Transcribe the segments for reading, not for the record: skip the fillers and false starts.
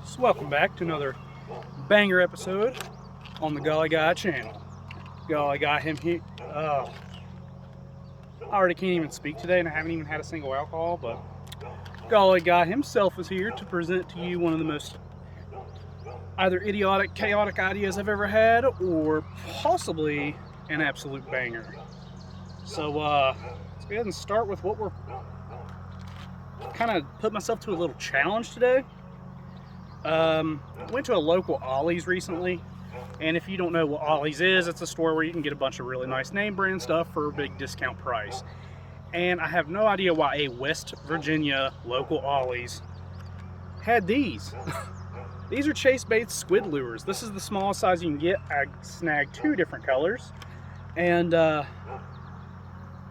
So welcome back to another banger episode on the Golly Guy channel. Golly Guy him here. I already can't even speak today, and I haven't even had a single alcohol, but Golly Guy himself is here to present to you one of the most either idiotic, chaotic ideas I've ever had, or possibly an absolute banger. So let's go ahead and start with what we're kind of put myself to a little challenge today. Went to a local Ollie's recently, and if you don't know what Ollie's is, it's a store where you can get a bunch of really nice name brand stuff for a big discount price. And I have no idea why a West Virginia local Ollie's had these. These are Chasebaits Squid Lures. This is the smallest size you can get. I snagged 2 different colors, and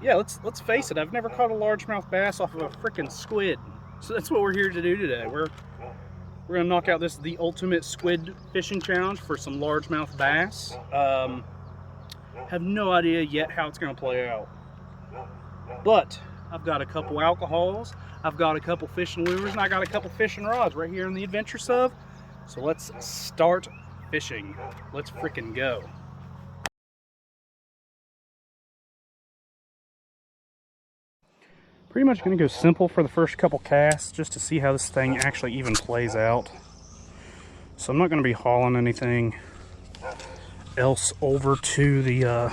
yeah, let's face it, I've never caught a largemouth bass off of a freaking squid. So that's what we're here to do today. We're gonna knock out the ultimate squid fishing challenge for some largemouth bass. Have no idea yet how it's gonna play out, but I've got a couple alcohols, I've got a couple fishing lures, and I got a couple fishing rods right here in the Adventure Sub. So let's start fishing. Let's freaking go. Pretty much going to go simple for the first couple casts just to see how this thing actually even plays out. So I'm not going to be hauling anything else over to the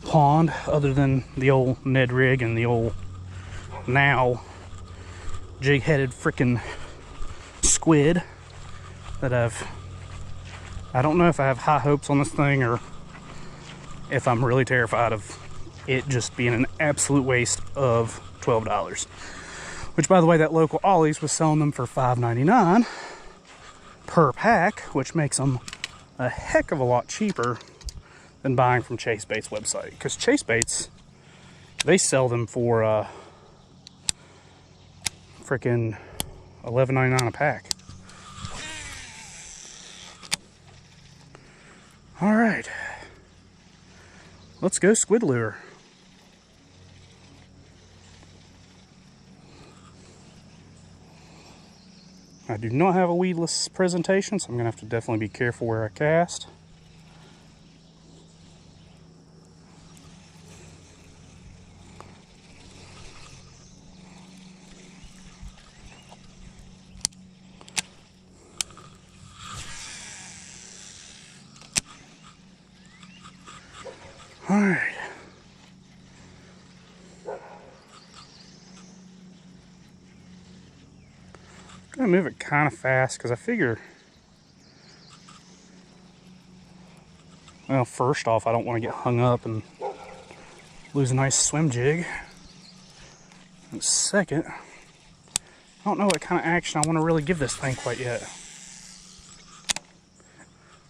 pond other than the old Ned rig and the old now jig-headed freaking squid that I don't know if I have high hopes on this thing or if I'm really terrified of it just being an absolute waste of $12, which, by the way, that local Ollie's was selling them for $5.99 per pack, which makes them a heck of a lot cheaper than buying from Chasebaits website, because Chasebaits, they sell them for freaking $11.99 a pack. All right, let's go Squid Lure. I do not have a weedless presentation, so I'm going to have to definitely be careful where I cast. All right. I'm gonna move it kind of fast because I figure, well, first off, I don't want to get hung up and lose a nice swim jig. And second, I don't know what kind of action I want to really give this thing quite yet.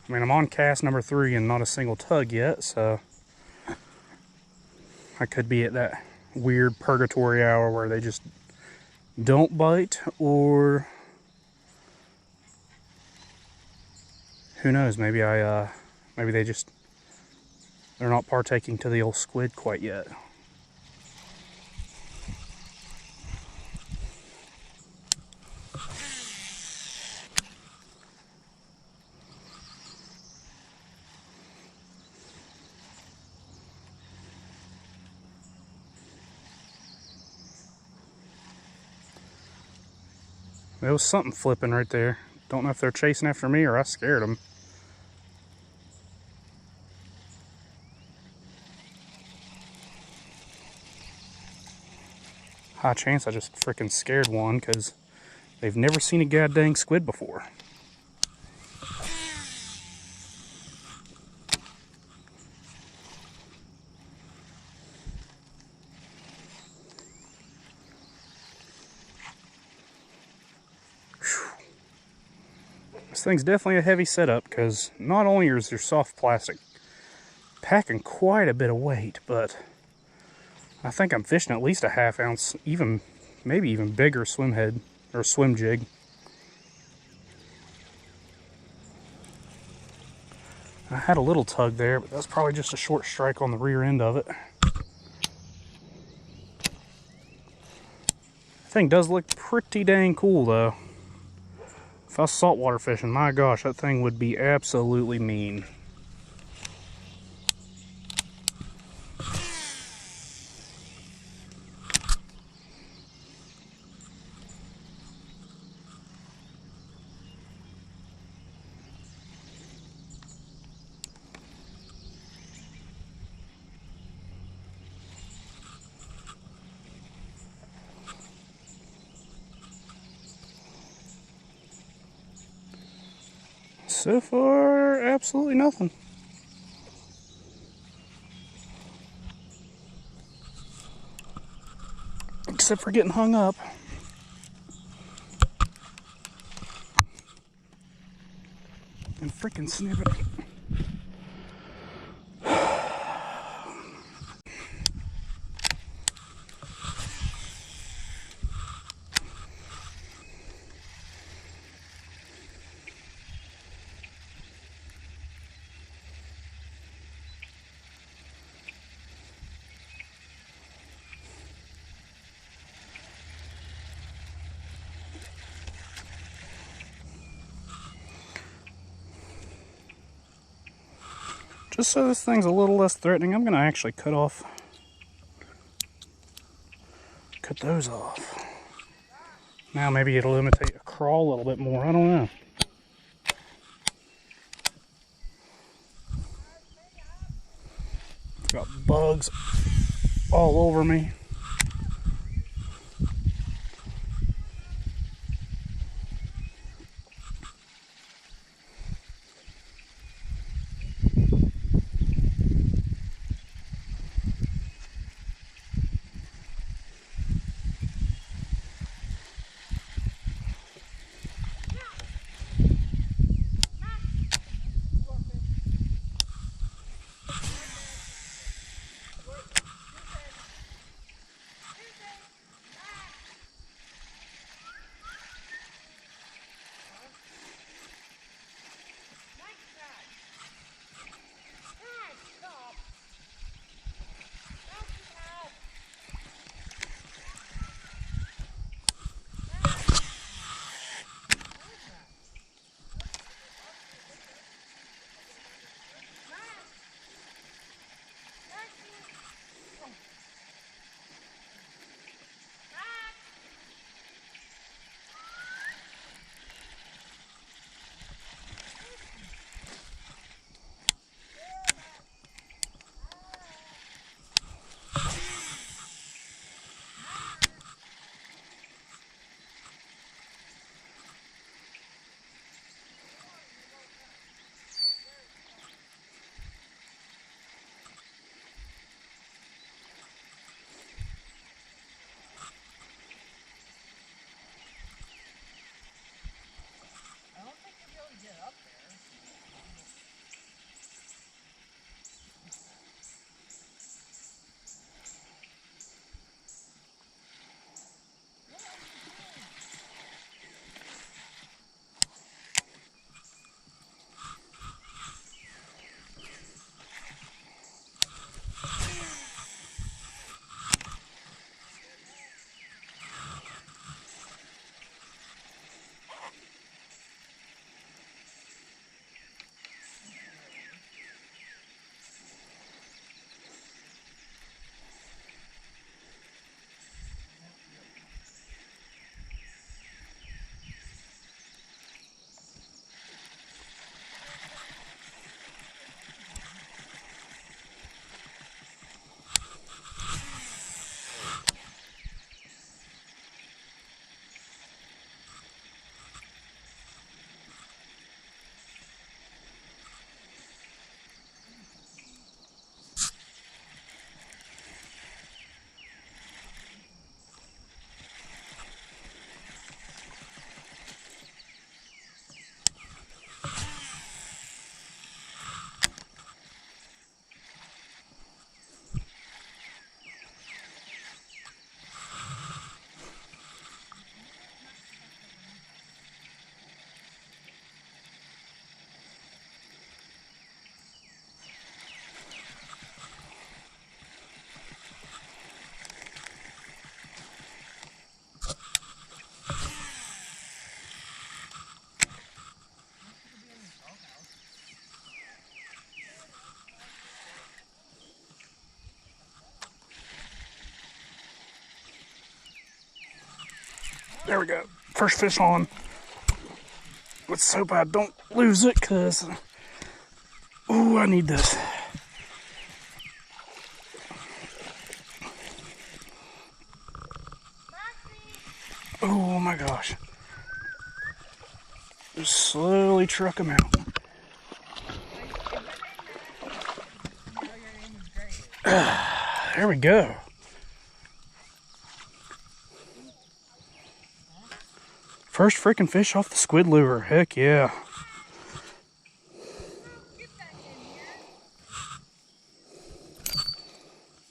I mean, I'm on cast number 3 and not a single tug yet, so I could be at that weird purgatory hour where they just don't bite, or who knows, maybe maybe they're not partaking to the old squid quite yet. There was something flipping right there. Don't know if they're chasing after me or I scared them. High chance I just freaking scared one because they've never seen a goddamn squid before. This thing's definitely a heavy setup because not only is your soft plastic packing quite a bit of weight, but I think I'm fishing at least a ½ ounce, even maybe even bigger swim head or swim jig. I had a little tug there, but that's probably just a short strike on the rear end of it. Thing does look pretty dang cool though. If I was saltwater fishing, my gosh, that thing would be absolutely mean. So far, absolutely nothing. Except for getting hung up. And freaking snippet. Just so this thing's a little less threatening, I'm going to actually cut those off. Now maybe it'll imitate a crawl a little bit more, I don't know. Got bugs all over me. There we go. First fish on. Let's hope I don't lose it, because, ooh, I need this. Oh my gosh. Just slowly truck him out. There we go. First freaking fish off the squid lure. Heck yeah.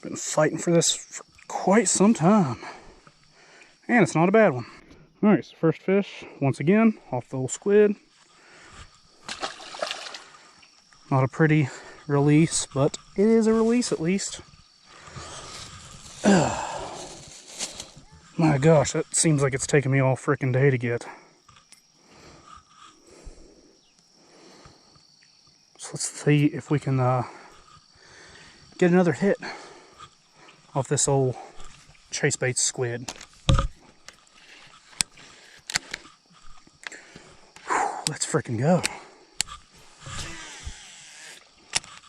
Been fighting for this for quite some time. And it's not a bad one. Alright, so first fish, once again, off the old squid. Not a pretty release, but it is a release at least. My gosh, that seems like it's taking me all frickin' day to get. So let's see if we can get another hit off this old Chasebaits squid. Let's frickin' go.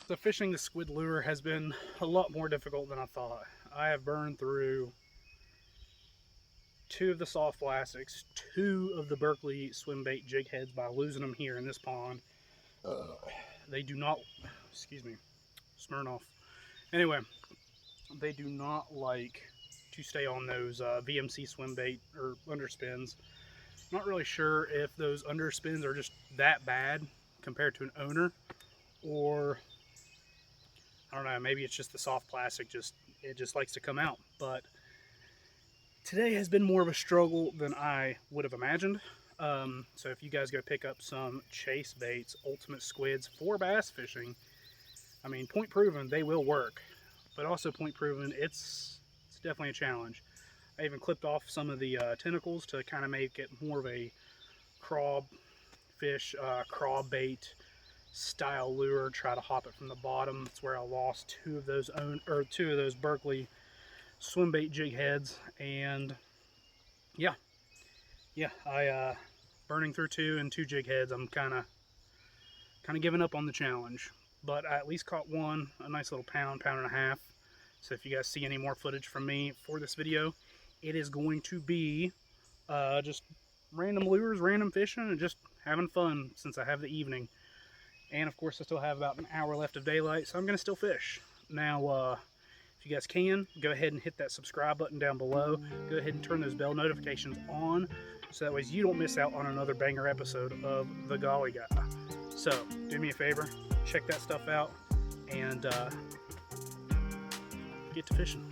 So fishing the squid lure has been a lot more difficult than I thought. I have burned through 2 of the soft plastics, 2 of the Berkley Swimbait jig heads by losing them here in this pond. They do not, excuse me, Smirnoff. Anyway, they do not like to stay on those VMC Swimbait or underspins. Not really sure if those underspins are just that bad compared to an owner, or I don't know, maybe it's just the soft plastic, it just likes to come out. But today has been more of a struggle than I would have imagined. So if you guys go pick up some Chasebaits Ultimate Squids for bass fishing, I mean, point proven, they will work, but also point proven, it's definitely a challenge. I even clipped off some of the tentacles to kind of make it more of a crawfish, craw bait style lure. Try to hop it from the bottom. That's where I lost 2 of those Berkley Swimbait jig heads. And yeah, I burning through 2 and 2 jig heads. I'm kind of giving up on the challenge, but I at least caught one, a nice little pound and a half. So if you guys see any more footage from me for this video, it is going to be just random lures, random fishing, and just having fun since I have the evening. And of course I still have about an hour left of daylight, so I'm going to still fish. Now, if you guys can, go ahead and hit that subscribe button down below. Go ahead and turn those bell notifications on, so that way you don't miss out on another banger episode of The Golly Guy. So, do me a favor, check that stuff out, and get to fishing.